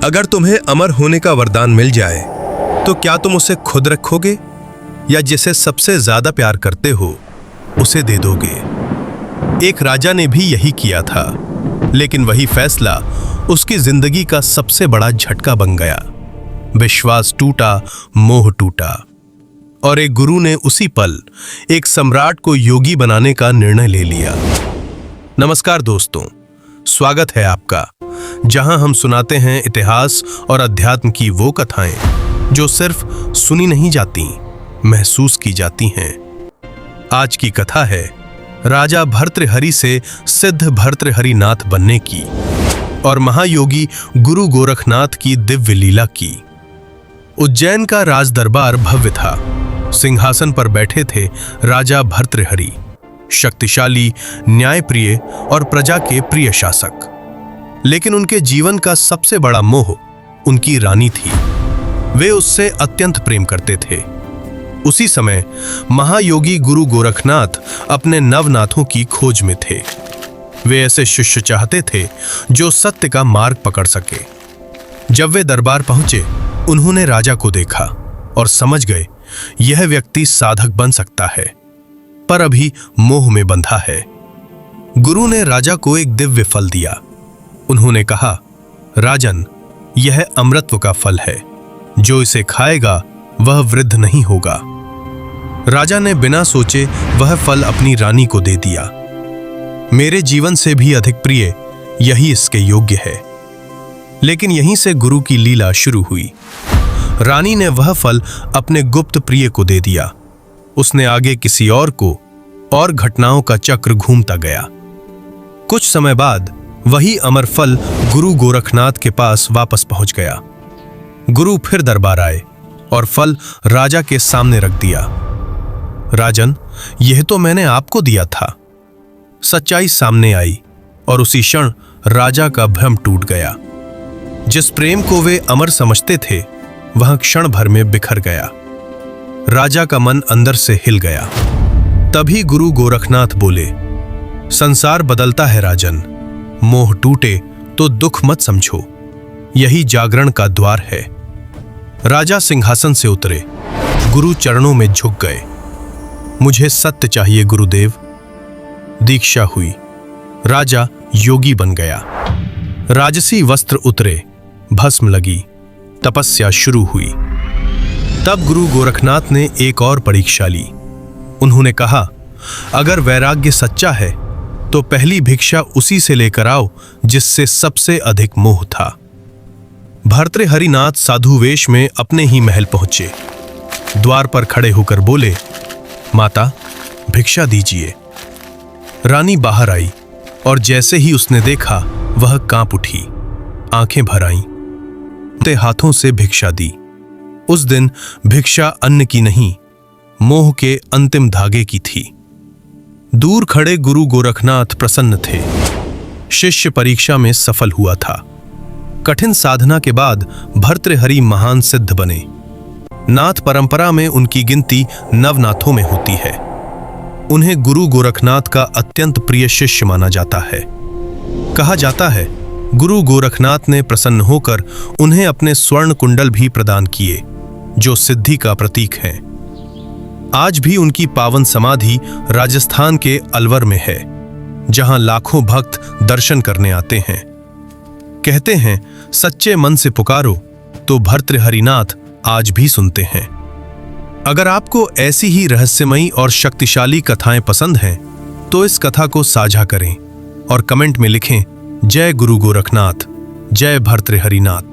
अगर तुम्हें अमर होने का वरदान मिल जाए तो क्या तुम उसे खुद रखोगे या जिसे सबसे ज्यादा प्यार करते हो उसे दे दोगे? एक राजा ने भी यही किया था, लेकिन वही फैसला उसकी जिंदगी का सबसे बड़ा झटका बन गया। विश्वास टूटा, मोह टूटा, और एक गुरु ने उसी पल एक सम्राट को योगी बनाने का निर्णय ले लिया। नमस्कार दोस्तों, स्वागत है आपका, जहां हम सुनाते हैं इतिहास और अध्यात्म की वो कथाएं जो सिर्फ सुनी नहीं जाती, महसूस की जाती हैं। आज की कथा है राजा भर्तृहरि से सिद्ध भर्तृहरिनाथ बनने की और महायोगी गुरु गोरखनाथ की दिव्य लीला की। उज्जैन का राज दरबार भव्य था। सिंहासन पर बैठे थे राजा भर्तृहरि, शक्तिशाली, न्यायप्रिय और प्रजा के प्रिय शासक। लेकिन उनके जीवन का सबसे बड़ा मोह उनकी रानी थी। वे उससे अत्यंत प्रेम करते थे। उसी समय महायोगी गुरु गोरखनाथ अपने नवनाथों की खोज में थे। वे ऐसे शिष्य चाहते थे जो सत्य का मार्ग पकड़ सके। जब वे दरबार पहुंचे, उन्होंने राजा को देखा और समझ गए यह व्यक्ति साधक बन सकता है, पर अभी मोह में बंधा है। गुरु ने राजा को एक दिव्य फल दिया। उन्होंने कहा, राजन, यह अमृतत्व का फल है। जो इसे खाएगा वह वृद्ध नहीं होगा। राजा ने बिना सोचे वह फल अपनी रानी को दे दिया। मेरे जीवन से भी अधिक प्रिय यही इसके योग्य है। लेकिन यहीं से गुरु की लीला शुरू हुई। रानी ने वह फल अपने गुप्त प्रिय को दे दिया। उसने आगे किसी और को, और घटनाओं का चक्र घूमता गया। कुछ समय बाद वही अमर फल गुरु गोरखनाथ के पास वापस पहुंच गया। गुरु फिर दरबार आए और फल राजा के सामने रख दिया। राजन, यह तो मैंने आपको दिया था। सच्चाई सामने आई और उसी क्षण राजा का भ्रम टूट गया। जिस प्रेम को वे अमर समझते थे वह क्षण भर में बिखर गया। राजा का मन अंदर से हिल गया। तभी गुरु गोरखनाथ बोले, संसार बदलता है राजन, मोह टूटे तो दुख मत समझो, यही जागरण का द्वार है। राजा सिंहासन से उतरे, गुरु चरणों में झुक गए। मुझे सत्य चाहिए गुरुदेव। दीक्षा हुई, राजा योगी बन गया। राजसी वस्त्र उतरे, भस्म लगी, तपस्या शुरू हुई। तब गुरु गोरखनाथ ने एक और परीक्षा ली। उन्होंने कहा, अगर वैराग्य सच्चा है तो पहली भिक्षा उसी से लेकर आओ जिससे सबसे अधिक मोह था। भर्तृहरिनाथ साधु वेश में अपने ही महल पहुंचे। द्वार पर खड़े होकर बोले, माता, भिक्षा दीजिए। रानी बाहर आई और जैसे ही उसने देखा वह कांप उठी, आंखें भर आईं। ते हाथों से भिक्षा दी। उस दिन भिक्षा अन्न की नहीं, मोह के अंतिम धागे की थी। दूर खड़े गुरु गोरखनाथ प्रसन्न थे। शिष्य परीक्षा में सफल हुआ था। कठिन साधना के बाद भर्तृहरि महान सिद्ध बने। नाथ परंपरा में उनकी गिनती नवनाथों में होती है। उन्हें गुरु गोरखनाथ का अत्यंत प्रिय शिष्य माना जाता है। कहा जाता है गुरु गोरखनाथ ने प्रसन्न होकर उन्हें अपने स्वर्ण कुंडल भी प्रदान किए, जो सिद्धि का प्रतीक है। आज भी उनकी पावन समाधि राजस्थान के अलवर में है, जहां लाखों भक्त दर्शन करने आते हैं। कहते हैं, सच्चे मन से पुकारो तो भर्तृहरिनाथ आज भी सुनते हैं। अगर आपको ऐसी ही रहस्यमयी और शक्तिशाली कथाएं पसंद हैं, तो इस कथा को साझा करें और कमेंट में लिखें, जय गुरु गोरखनाथ, जय भर्तृहरिनाथ।